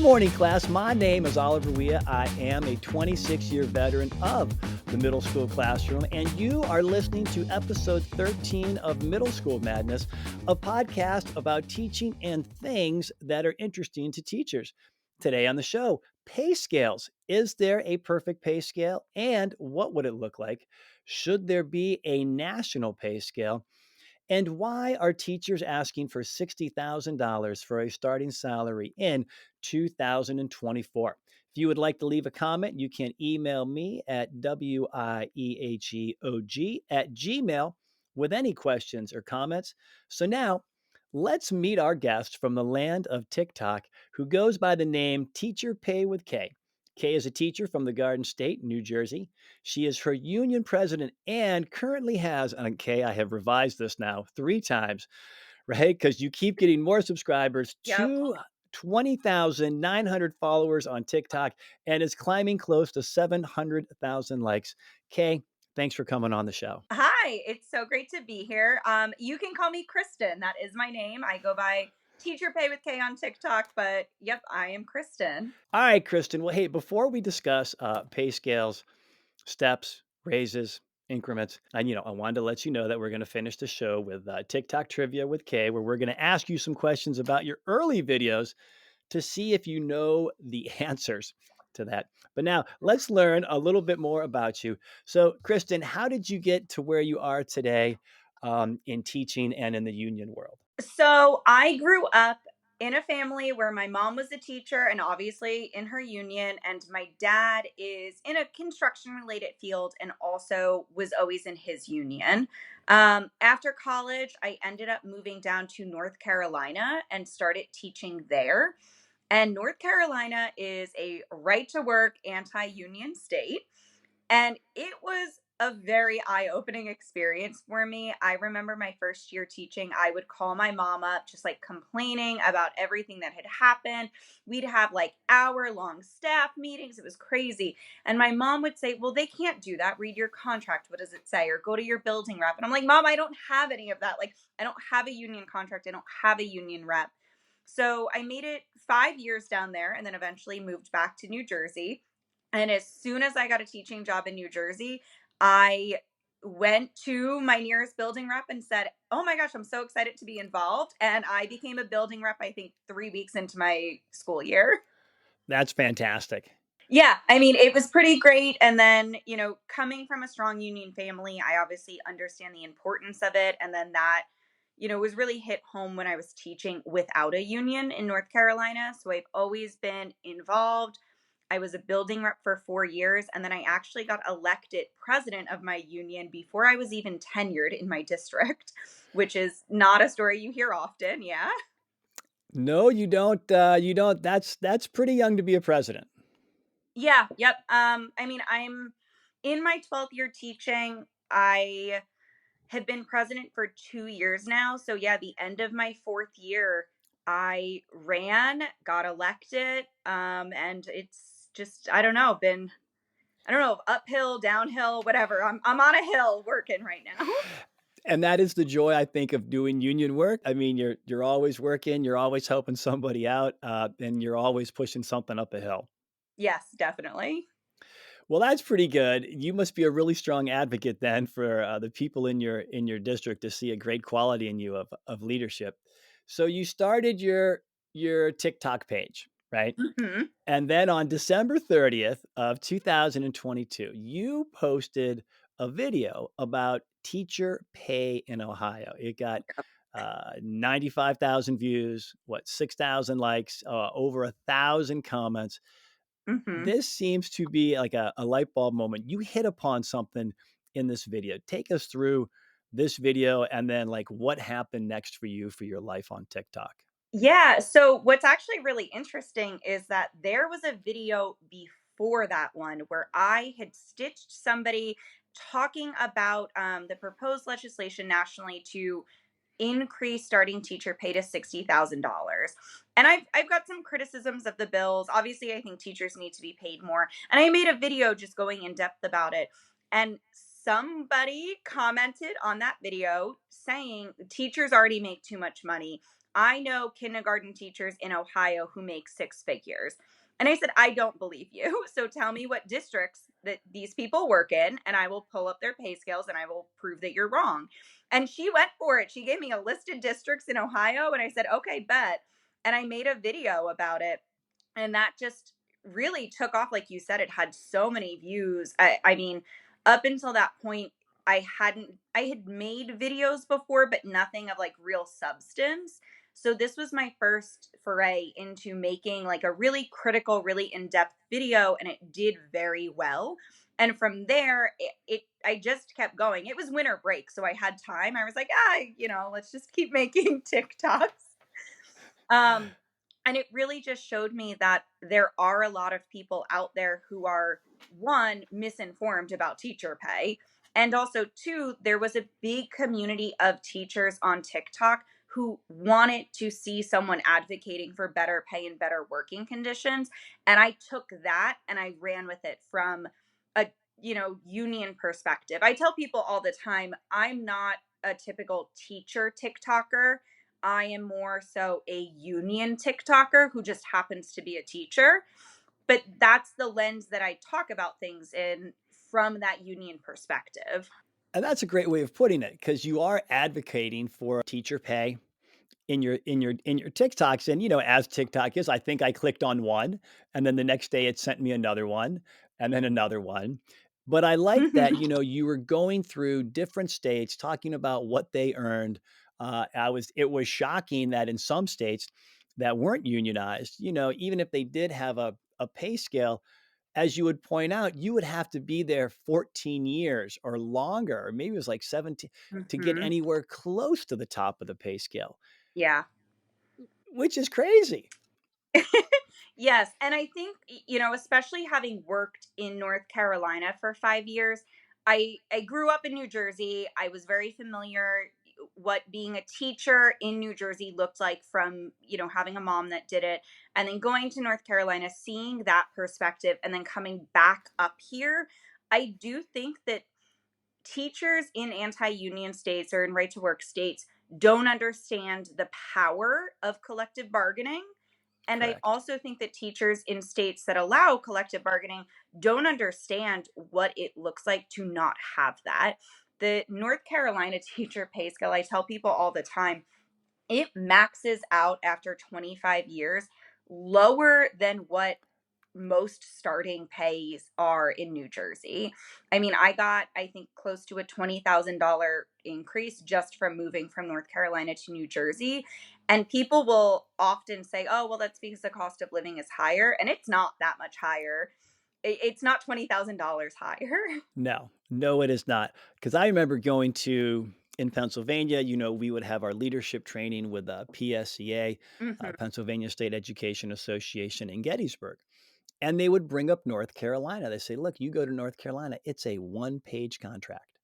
morning, class. My name is Oliver Weah. I am a 26-year veteran of the middle school classroom, and you are listening to episode 13 of Middle School Madness, a podcast about teaching and things that are interesting to teachers. Today on the show, pay scales. Is there a perfect pay scale, and what would it look like? Should there be a national pay scale? And why are teachers asking for $60,000 for a starting salary in 2024? If you would like to leave a comment, you can email me at wieheog@gmail with any questions or comments. So now, let's meet our guest from the land of TikTok who goes by the name Teacher Pay with K. Kay is a teacher from the Garden State, New Jersey. She is her union president and currently has, and Kay, I have revised this now 3 times, right? Because you keep getting more subscribers Yep. to 20,900 followers on TikTok and is climbing close to 700,000 likes. Kay, thanks for coming on the show. Hi, it's so great to be here. You can call me Kristen. That is my name. I go by Teacher Pay with K on TikTok, but yep, I am Kristen. All right, Kristen. Well, hey, before we discuss pay scales, steps, raises, increments. And, I wanted to let you know that we're going to finish the show with TikTok trivia with Kay, where we're going to ask you some questions about your early videos to see if you know the answers to that. But now let's learn a little bit more about you. So, Kristen, how did you get to where you are today in teaching and in the union world? So I grew up in a family where my mom was a teacher and obviously in her union, and my dad is in a construction related field and also was always in his union. After college, I ended up moving down to North Carolina and started teaching there. And North Carolina is a right to work anti union state. And it was a very eye opening experience for me. I remember my first year teaching, I would call my mom up, just like complaining about everything that had happened. We'd have like hour-long staff meetings. It was crazy. And my mom would say, "Well, they can't do that. Read your contract. What does it say? Or go to your building rep." And I'm like, "Mom, I don't have any of that. Like, I don't have a union contract. I don't have a union rep." So I made it 5 years down there and then eventually moved back to New Jersey. And as soon as I got a teaching job in New Jersey, I went to my nearest building rep and said, "Oh my gosh, I'm so excited to be involved." And I became a building rep, I think 3 weeks into my school year. That's fantastic. Yeah, I mean, it was pretty great. And then, coming from a strong union family, I obviously understand the importance of it. And then that, was really hit home when I was teaching without a union in North Carolina. So I've always been involved. I was a building rep for 4 years, and then I actually got elected president of my union before I was even tenured in my district, which is not a story you hear often. Yeah. No, you don't. You don't. That's pretty young to be a president. Yeah. Yep. I mean, I'm in my 12th year teaching. I have been president for 2 years now. So, yeah, the end of my fourth year, I ran, got elected. And it's just, I don't know, uphill, downhill, whatever. I'm on a hill working right now. And that is the joy, I think, of doing union work. I mean, you're always working, you're always helping somebody out, and you're always pushing something up a hill. Yes, definitely. Well, that's pretty good. You must be a really strong advocate then for the people in your district to see a great quality in you of leadership. So you started your TikTok page, right? Hmm. And then on December 30th of 2022, you posted a video about teacher pay in Ohio. It got 95,000 views, 6,000 likes, over 1,000 comments. Hmm. This seems to be like a light bulb moment. You hit upon something in this video. Take us through this video and then like what happened next for you for your life on TikTok. Yeah. So, what's actually really interesting is that there was a video before that one where I had stitched somebody talking about the proposed legislation nationally to increase starting teacher pay to $60,000. And I've got some criticisms of the bills. Obviously, I think teachers need to be paid more. And I made a video just going in depth about it. And somebody commented on that video saying teachers already make too much money. I know kindergarten teachers in Ohio who make six figures. And I said, I don't believe you. So tell me what districts that these people work in, and I will pull up their pay scales and I will prove that you're wrong. And she went for it. She gave me a list of districts in Ohio, and I said, okay, bet. And I made a video about it. And that just really took off. Like you said, it had so many views. I mean, up until that point, I had made videos before, but nothing of like real substance. So this was my first foray into making like a really critical, really in-depth video, and it did very well. And from there, I just kept going. It was winter break, so I had time. I was like, let's just keep making TikToks. Um, and it really just showed me that there are a lot of people out there who are, one, misinformed about teacher pay. And also, two, there was a big community of teachers on TikTok who wanted to see someone advocating for better pay and better working conditions. And I took that and I ran with it from a union perspective. I tell people all the time, I'm not a typical teacher TikToker. I am more so a union TikToker who just happens to be a teacher. But that's the lens that I talk about things in, from that union perspective. And that's a great way of putting it because you are advocating for teacher pay in your TikToks. And as TikTok is, I think I clicked on one, and then the next day it sent me another one, and then another one. But I like that, you were going through different states talking about what they earned. It was shocking that in some states that weren't unionized, even if they did have a pay scale, as you would point out, you would have to be there 14 years or longer, or maybe it was like 17 to get Hmm. anywhere close to the top of the pay scale, Yeah. which is crazy. Yes, and I think especially having worked in North Carolina for 5 years, I grew up in New Jersey. I was very familiar what being a teacher in New Jersey looked like from, having a mom that did it, and then going to North Carolina, seeing that perspective and then coming back up here. I do think that teachers in anti-union states or in right to work states don't understand the power of collective bargaining. And I Correct. also think that teachers in states that allow collective bargaining don't understand what it looks like to not have that. The North Carolina teacher pay scale, I tell people all the time, it maxes out after 25 years lower than what most starting pays are in New Jersey. I mean, I got, I think, close to a $20,000 increase just from moving from North Carolina to New Jersey. And people will often say, oh, well, that's because the cost of living is higher. And it's not that much higher. It's not $20,000 higher. No, no, it is not. Because I remember going to in Pennsylvania, we would have our leadership training with PSEA, Hmm. Pennsylvania State Education Association in Gettysburg. And they would bring up North Carolina. They say, look, you go to North Carolina, it's a one-page contract.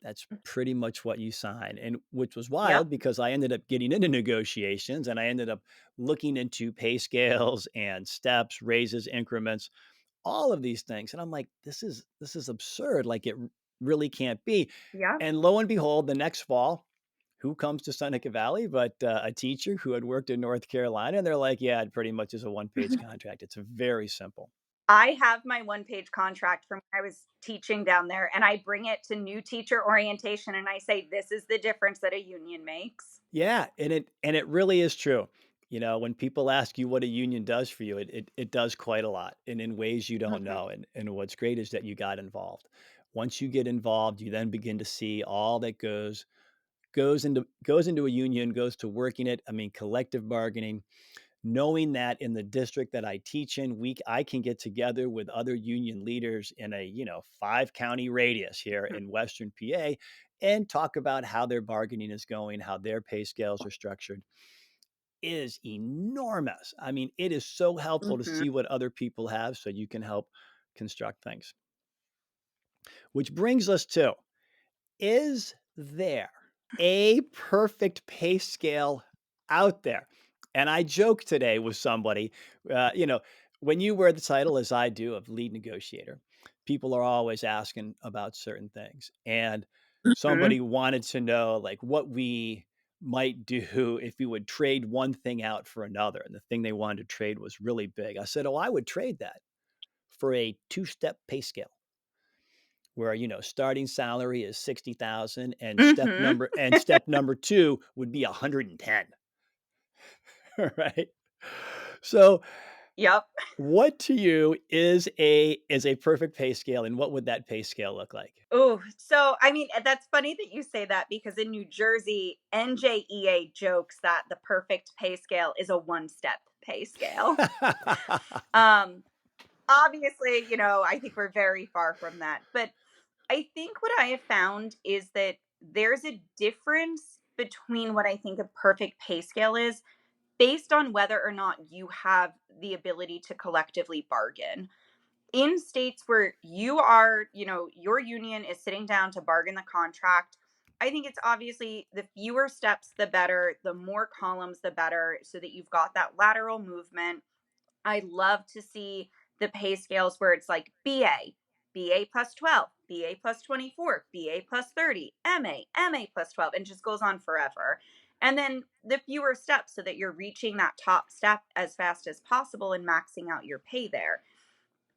That's pretty much what you sign. And which was Yep. wild because I ended up getting into negotiations and I ended up looking into pay scales and steps, raises, increments, all of these things. And I'm like, this is absurd. Like really can't be. Yep. And lo and behold, the next fall, who comes to Seneca Valley but a teacher who had worked in North Carolina? And they're like, yeah, it pretty much is a one-page contract. It's very simple. I have my one-page contract from when I was teaching down there, and I bring it to new teacher orientation and I say, this is the difference that a union makes. Yeah, and it really is true. When people ask you what a union does for you, it does quite a lot and in ways you don't Mhm. know. And what's great is that you got involved. Once you get involved, you then begin to see all that goes into a union, goes to working it. I mean, collective bargaining, knowing that in the district that I teach in, I can get together with other union leaders in a, 5 county radius here in Western PA and talk about how their bargaining is going, how their pay scales are structured is enormous. I mean, it is so helpful to Mhm. see what other people have so you can help construct things. Which brings us to, is there a perfect pay scale out there? And I joked today with somebody, when you wear the title as I do of lead negotiator, people are always asking about certain things. And Mhm. somebody wanted to know like what we might do if you would trade one thing out for another. And the thing they wanted to trade was really big. I said, oh, I would trade that for a two-step pay scale where, starting salary is 60,000 and Mm-hmm. step number 2 would be 110. Right? So, Yep. what to you is a perfect pay scale, and what would that pay scale look like? Oh, so I mean, that's funny that you say that because in New Jersey, NJEA jokes that the perfect pay scale is a one-step pay scale. Um, Obviously, I think we're very far from that. But I think what I have found is that there's a difference between what I think a perfect pay scale is based on whether or not you have the ability to collectively bargain. In states where your union is sitting down to bargain the contract, I think it's obviously the fewer steps, the better, the more columns, the better, so that you've got that lateral movement. I love to see the pay scales where it's like BA plus 12, BA plus 24, BA plus 30, MA plus 12, and just goes on forever. And then the fewer steps so that you're reaching that top step as fast as possible and maxing out your pay there.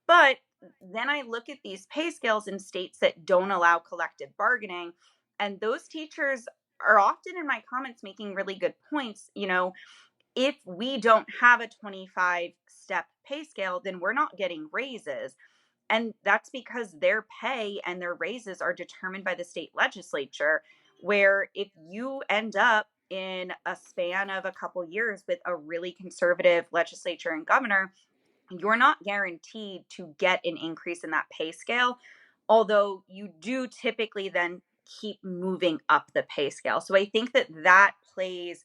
But then I look at these pay scales in states that don't allow collective bargaining, and those teachers are often in my comments making really good points. If we don't have a 25-step pay scale, then we're not getting raises. And that's because their pay and their raises are determined by the state legislature. Where if you end up in a span of a couple years with a really conservative legislature and governor, you're not guaranteed to get an increase in that pay scale, although you do typically then keep moving up the pay scale. So I think that plays,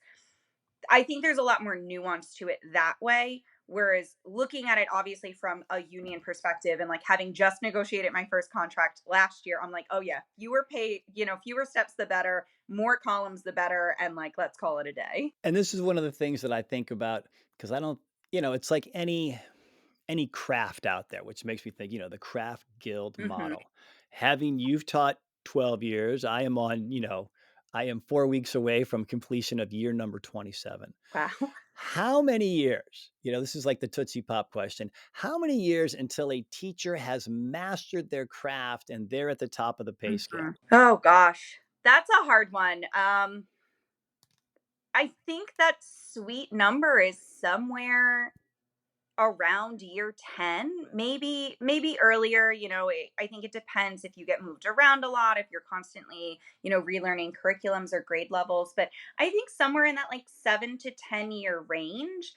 I think there's a lot more nuance to it that way. Whereas looking at it obviously from a union perspective and like having just negotiated my first contract last year, I'm like, oh yeah, fewer pay, fewer steps the better, more columns the better, and like let's call it a day. And this is one of the things that I think about because I don't, it's like any craft out there, which makes me think, the craft guild Hmm. model. You've taught 12 years, I am 4 weeks away from completion of year number 27. Wow. How many years? This is like the Tootsie Pop question. How many years until a teacher has mastered their craft and they're at the top of the pay Hmm. scale? Oh gosh, that's a hard one. I think that sweet number is somewhere around year 10, maybe earlier. I think it depends if you get moved around a lot, if you're constantly relearning curriculums or grade levels, but I think somewhere in that like 7 to 10 year range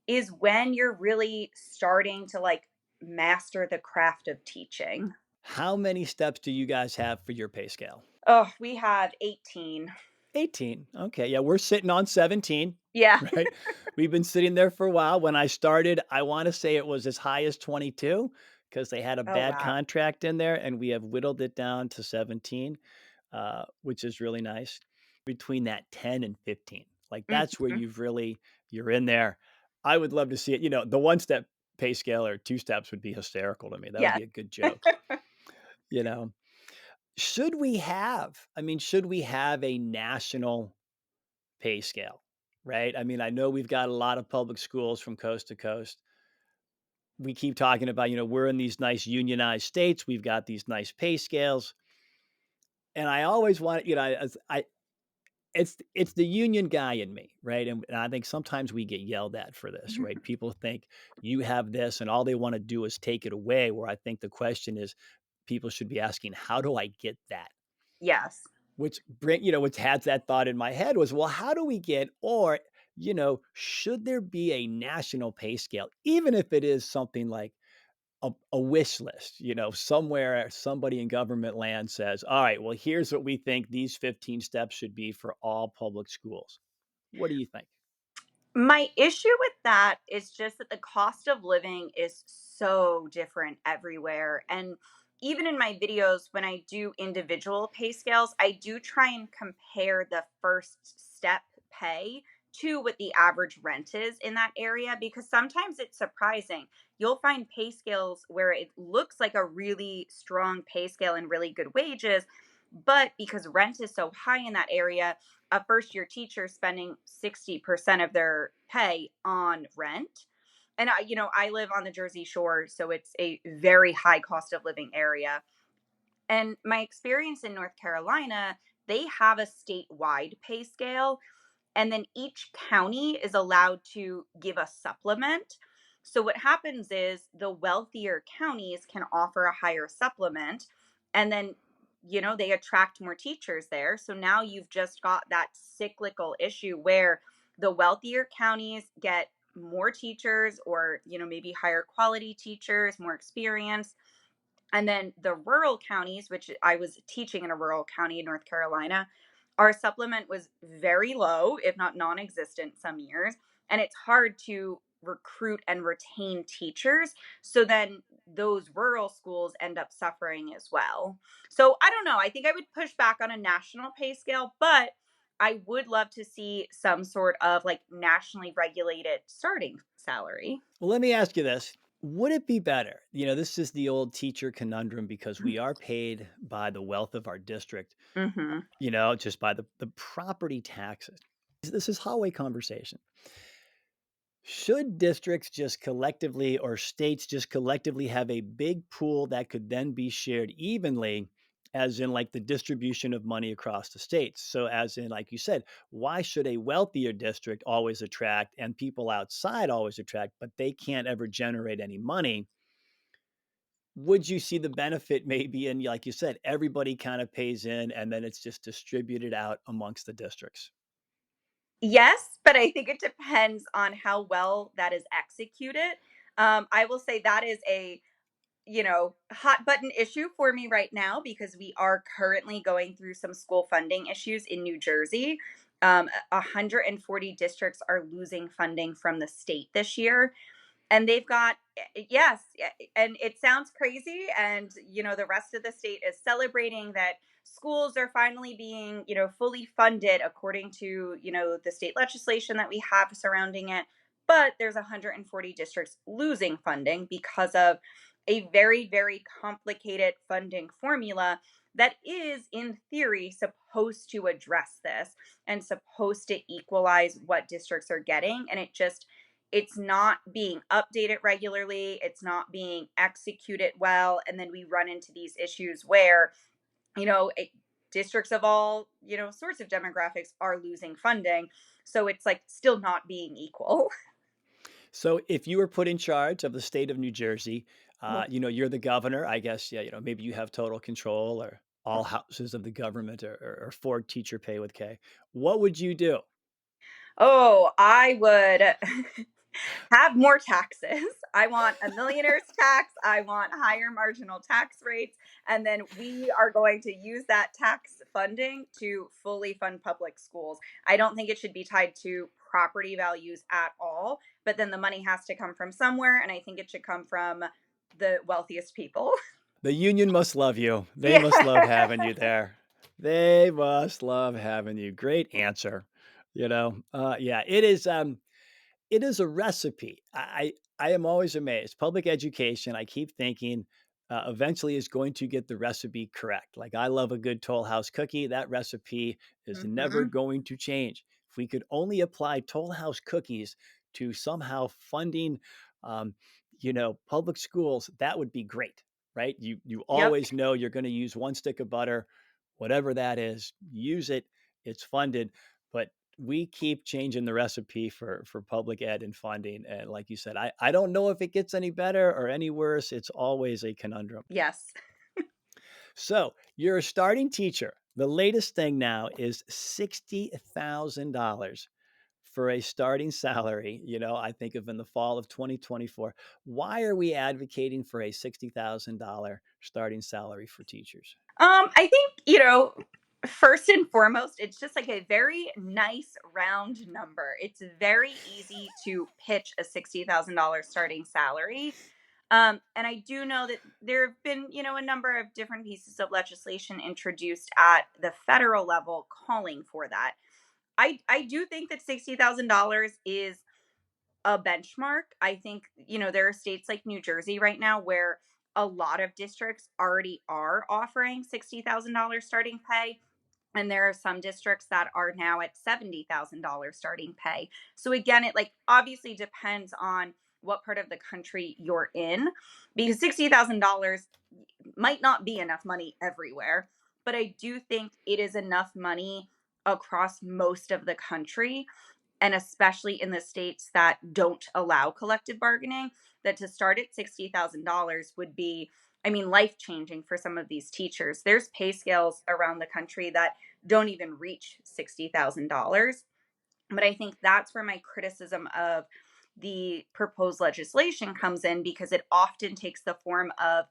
is when you're really starting to like master the craft of teaching. How many steps do you guys have for your pay scale? Oh, we have 18. 18. Okay. Yeah, we're sitting on 17, Yeah. right? We've been sitting there for a while. When I started, I want to say it was as high as 22 because they had a Oh bad wow. contract in there, and we have whittled it down to 17, which is really nice. Between that 10 and 15, like that's where Hmm. you're in there. I would love to see it. The one step pay scale or two steps would be hysterical to me. That would Yeah. be a good joke. You know, should we have a national pay scale, right? I mean, I know we've got a lot of public schools from coast to coast. We keep talking about, we're in these nice unionized states. We've got these nice pay scales. And I always want, it's the union guy in me, right? And I think sometimes we get yelled at for this, right? People think you have this and all they want to do is take it away. Where I think the question is people should be asking, how do I get that? Yes. Which had that thought in my head was, well, how do we get, or, should there be a national pay scale, even if it is something like a wish list, somewhere somebody in government land says, all right, well, here's what we think these 15 steps should be for all public schools. What do you think? My issue with that is just that the cost of living is so different everywhere. And even in my videos, when I do individual pay scales, I do try and compare the first step pay to what the average rent is in that area because sometimes it's surprising. You'll find pay scales where it looks like a really strong pay scale and really good wages, But because rent is so high in that area, a first year teacher spending 60% of their pay on rent. And I live on the Jersey Shore, so it's a very high cost of living area. And my experience in North Carolina, they have a statewide pay scale, and then each county is allowed to give a supplement. So what happens is the wealthier counties can offer a higher supplement, and then they attract more teachers there. So now you've just got that cyclical issue where the wealthier counties get more teachers, or maybe higher quality teachers, more experience, and then the rural counties, which I was teaching in a rural county in North Carolina, our supplement was very low, if not non existent some years. And it's hard to recruit and retain teachers. So then those rural schools end up suffering as well. So I don't know. I think I would push back on a national pay scale, but I would love to see some sort of like nationally regulated starting salary. Well, let me ask you this. Would it be better? This is the old teacher conundrum because we are paid by the wealth of our district, Mm-hmm. just by the property taxes. This is hallway conversation. Should districts just collectively or states just collectively have a big pool that could then be shared evenly, as in like the distribution of money across the states? So, as in, like you said, why should a wealthier district always attract and people outside always attract, but they can't ever generate any money? Would you see the benefit maybe in, like you said, everybody kind of pays in and then it's just distributed out amongst the districts? Yes, but I think it depends on how well that is executed. I will say that is a hot button issue for me right now because we are currently going through some school funding issues in New Jersey. 140 districts are losing funding from the state this year, and they've got, yes, and it sounds crazy, and the rest of the state is celebrating that schools are finally being fully funded according to the state legislation that we have surrounding it. But there's 140 districts losing funding because of a very, very complicated funding formula that is in theory supposed to address this and supposed to equalize what districts are getting, and it's not being updated regularly, it's not being executed well, and then we run into these issues where you know it, districts of all sorts of demographics are losing funding, so it's like still not being equal. So if you were put in charge of the state of New Jersey, you're the governor, I guess, yeah, maybe you have total control or all houses of the government or for teacher pay with K. What would you do? Oh, I would have more taxes. I want a millionaire's tax. I want higher marginal tax rates. And then we are going to use that tax funding to fully fund public schools. I don't think it should be tied to property values at all, but then the money has to come from somewhere. And I think it should come from the wealthiest people. The union must love you. They Yeah. must love having you there. They must love having you. Great answer. Yeah, it is. It is a recipe. I am always amazed. Public education, I keep thinking, eventually is going to get the recipe correct. Like I love a good Toll House cookie. That recipe is never Hmm. going to change. If we could only apply Toll House cookies to somehow funding, um, public schools, that would be great, right? You Yep. always know you're going to use one stick of butter, whatever that is. Use it. It's funded, but we keep changing the recipe for public ed and funding. And like you said, I don't know if it gets any better or any worse. It's always a conundrum. Yes. So you're a starting teacher. The latest thing now is $60,000 for a starting salary. I think of in the fall of 2024. Why are we advocating for a $60,000 starting salary for teachers? I think, first and foremost, it's just like a very nice round number. It's very easy to pitch a $60,000 starting salary. And I do know that there have been, a number of different pieces of legislation introduced at the federal level calling for that. I do think that $60,000 is a benchmark. I think, there are states like New Jersey right now where a lot of districts already are offering $60,000 starting pay. And there are some districts that are now at $70,000 starting pay. So again, it like obviously depends on what part of the country you're in, because $60,000 might not be enough money everywhere. But I do think it is enough money across most of the country, and especially in the states that don't allow collective bargaining, that to start at $60,000 would be, I mean, life changing for some of these teachers. There's pay scales around the country that don't even reach $60,000. But I think that's where my criticism of the proposed legislation comes in, because it often takes the form of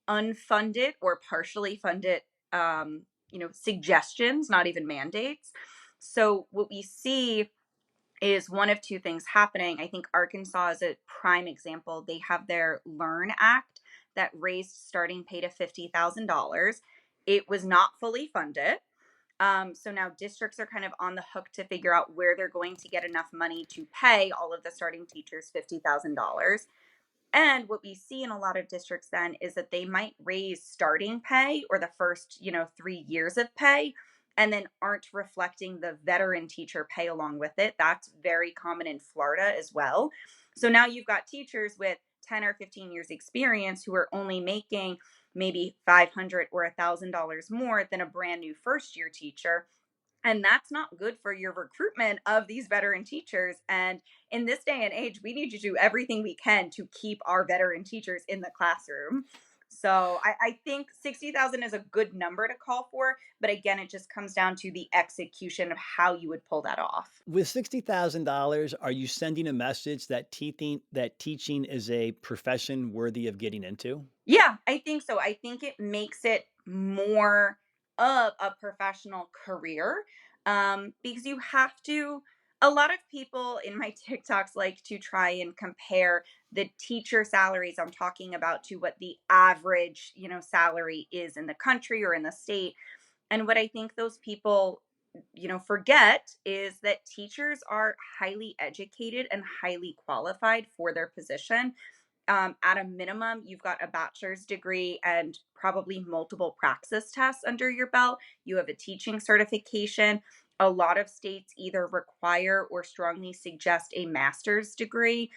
unfunded or partially funded, suggestions, not even mandates. So what we see is one of two things happening. I think Arkansas is a prime example. They have their Learn Act that raised starting pay to $50,000. It was not fully funded. So now districts are kind of on the hook to figure out where they're going to get enough money to pay all of the starting teachers $50,000. And what we see in a lot of districts then is that they might raise starting pay or the first, 3 years of pay, and then aren't reflecting the veteran teacher pay along with it. That's very common in Florida as well. So now you've got teachers with 10 or 15 years experience who are only making maybe $500 or $1,000 more than a brand new first year teacher, and that's not good for your recruitment of these veteran teachers. And in this day and age, we need to do everything we can to keep our veteran teachers in the classroom. So I think 60,000 is a good number to call for. But again, it just comes down to the execution of how you would pull that off. With $60,000, are you sending a message that teaching is a profession worthy of getting into? Yeah, I think so. I think it makes it more of a professional career, because you have to. A lot of people in my TikToks like to try and compare the teacher salaries I'm talking about to what the average, salary is in the country or in the state. And what I think those people, forget is that teachers are highly educated and highly qualified for their position. At a minimum, you've got a bachelor's degree and probably multiple praxis tests under your belt. You have a teaching certification. A lot of states either require or strongly suggest a master's degree.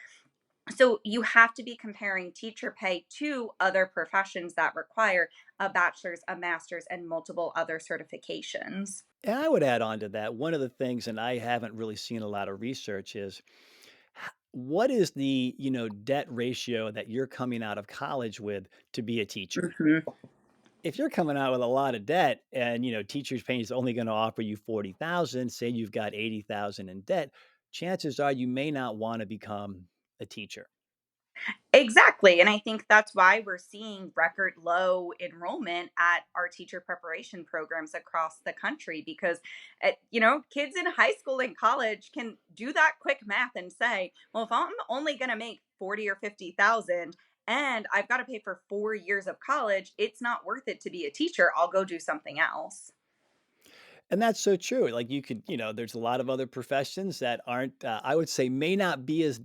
So you have to be comparing teacher pay to other professions that require a bachelor's, a master's, and multiple other certifications. And I would add on to that, one of the things, and I haven't really seen a lot of research, is what is the, debt ratio that you're coming out of college with to be a teacher? Mhm. If you're coming out with a lot of debt and, teachers pay is only going to offer you 40,000, say you've got 80,000 in debt, chances are you may not want to become a teacher. Exactly. And I think that's why we're seeing record low enrollment at our teacher preparation programs across the country, because, kids in high school and college can do that quick math and say, well, if I'm only going to make 40 or 50,000 and I've got to pay for 4 years of college, it's not worth it to be a teacher. I'll go do something else. And that's so true. Like you could, there's a lot of other professions that aren't, I would say, may not be as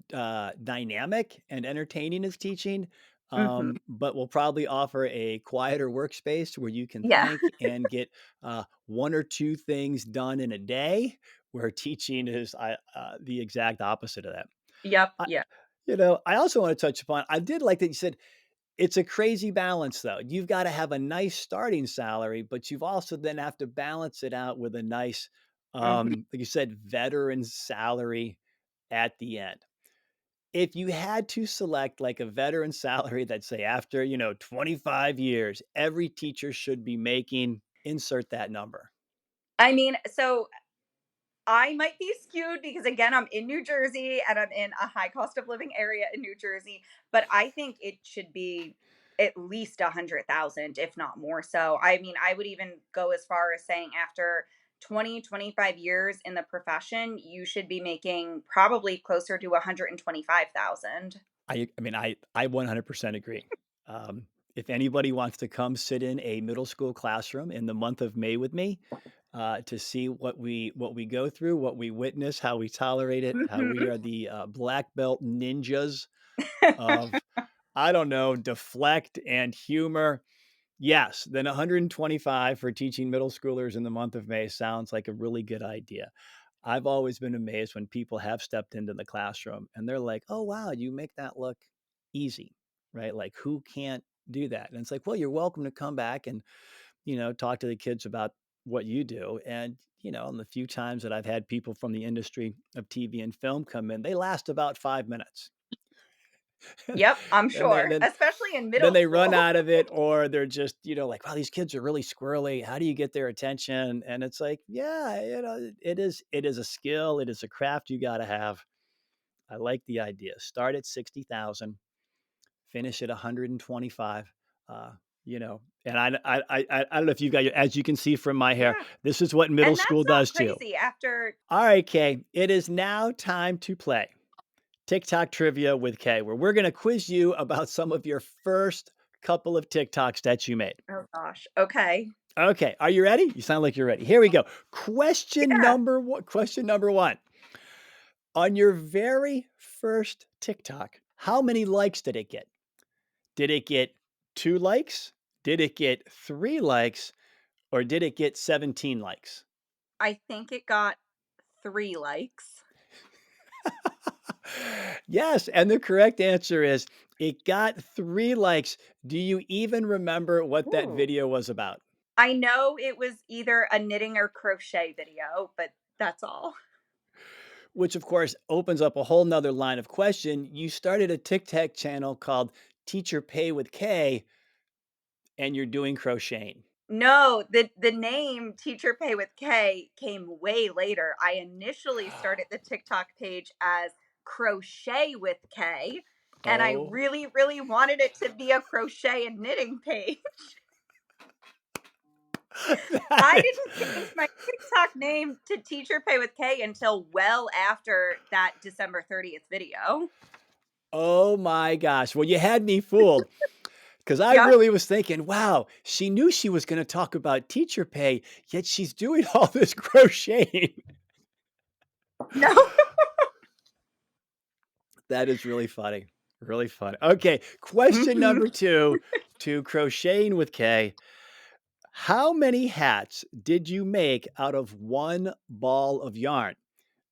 dynamic and entertaining as teaching, Hmm. but will probably offer a quieter workspace where you can Yeah. think and get one or two things done in a day, where teaching is the exact opposite of that. Yep. I, Yeah. I also want to touch upon, I did like that you said, it's a crazy balance though. You've gotta have a nice starting salary, but you've also then have to balance it out with a nice, Hmm. like you said, veteran salary at the end. If you had to select like a veteran salary that say after, 25 years, every teacher should be making, insert that number. I mean, so I might be skewed because again, I'm in New Jersey and I'm in a high cost of living area in New Jersey, but I think it should be at least 100,000, if not more so. I mean, I would even go as far as saying after 20, 25 years in the profession, you should be making probably closer to 125,000. I 100% agree. If anybody wants to come sit in a middle school classroom in the month of May with me, to see what we go through, what we witness, how we tolerate it, how we Mhm. are the black belt ninjas of I don't know, deflect and humor. Yes, then 125 for teaching middle schoolers in the month of May sounds like a really good idea. I've always been amazed when people have stepped into the classroom and they're like, "Oh, wow, you make that look easy," right? Like, who can't do that? And it's like, well, you're welcome to come back and, talk to the kids about what you do. And, in the few times that I've had people from the industry of TV and film come in, they last about 5 minutes. Yep, I'm then they sure, then especially in then middle they run school. out of it, or they're just, like, wow, these kids are really squirrely. How do you get their attention? And it's like, yeah, it is a skill, it is a craft you got to have. I like the idea. Start at 60,000, finish at 125. And I don't know if you've got your, as you can see from my hair, Yeah, this is what middle and school that's not does too. crazy after. All right, Kay, it is now time to play TikTok trivia with Kay, where we're going to quiz you about some of your first couple of TikToks that you made. Oh gosh, okay. Okay, are you ready? You sound like you're ready. Here we go. Yeah, Question number one. On your very first TikTok, how many likes did it get? Did it get 2 likes? Did it get 3 likes? Or did it get 17 likes? I think it got 3 likes. Yes, and the correct answer is it got 3 likes. Do you even remember what that Ooh. video was about? I know it was either a knitting or crochet video, but that's all. Which, of course, opens up a whole nother line of question. You started a TikTok channel called Teacher Pay with K, and you're doing crocheting. No, the name Teacher Pay with K came way later. I initially started the TikTok page as Crochet with K, and I Oh, really, really wanted it to be a crochet and knitting page. that I is. didn't change my TikTok name to Teacher Pay with K until well after that December 30th video. Oh my gosh. Well, you had me fooled because I Yep. really was thinking, wow, she knew she was going to talk about teacher pay, yet she's doing all this crocheting. No. That is really funny. Really funny. Okay. Question Mhm. number two to crocheting with K. How many hats did you make out of one ball of yarn?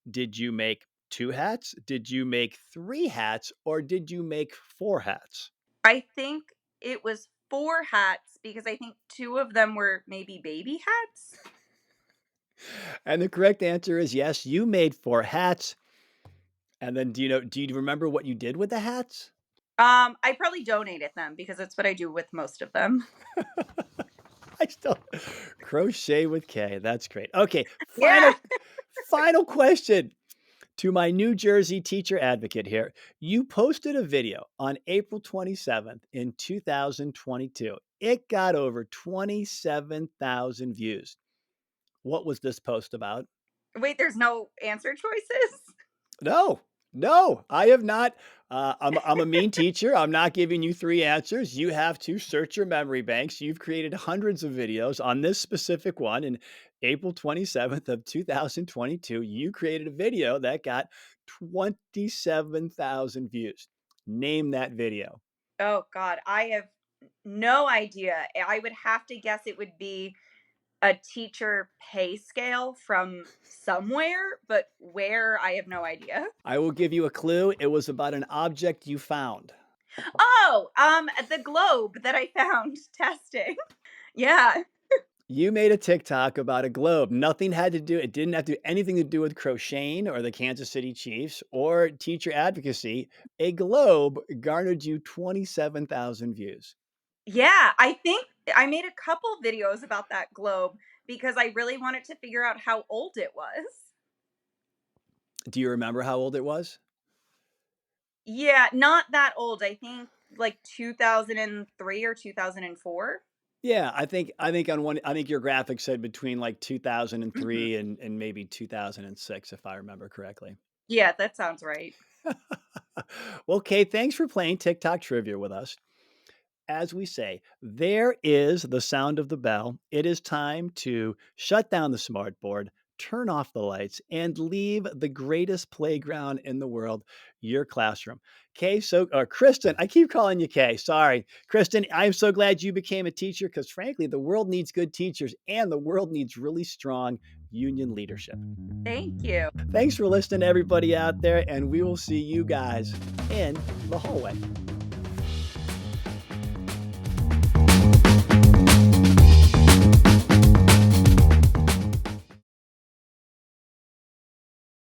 Did you make 2 hats? Did you make 3 hats? Or did you make 4 hats? I think it was 4 hats because I think 2 of them were maybe baby hats. And the correct answer is yes, you made 4 hats. And then do you remember what you did with the hats? I probably donated them because that's what I do with most of them. I still crochet with K. That's great. Okay, Yeah. final question to my New Jersey teacher advocate here. You posted a video on April 27th in 2022. It got over 27,000 views. What was this post about? Wait, there's no answer choices? No, no, I have not. I'm a mean teacher. I'm not giving you 3 answers. You have to search your memory banks. You've created hundreds of videos on this specific one. In April 27th of 2022, you created a video that got 27,000 views. Name that video. Oh god, I have no idea. I would have to guess it would be a teacher pay scale from somewhere, but where I have no idea. I will give you a clue. It was about an object you found. Oh, the globe that I found testing. Yeah. You made a TikTok about a globe. Nothing had to do it didn't have to do anything to do with crocheting or the Kansas City Chiefs or teacher advocacy. A globe garnered you 27,000 views. Yeah, I think I made a couple videos about that globe because I really wanted to figure out how old it was. Do you remember how old it was? Yeah, not that old. I think like 2003 or 2004. Yeah, I think your graphic said between like Mhm. 2003 and maybe 2006 if I remember correctly. Yeah, that sounds right. Well, Kate, thanks for playing TikTok trivia with us. As we say, there is the sound of the bell. It is time to shut down the smart board, turn off the lights, and leave the greatest playground in the world, your classroom. Kristen, I keep calling you Kay. Sorry. Kristen, I'm so glad you became a teacher because, frankly, the world needs good teachers and the world needs really strong union leadership. Thank you. Thanks for listening, everybody out there, and we will see you guys in the hallway.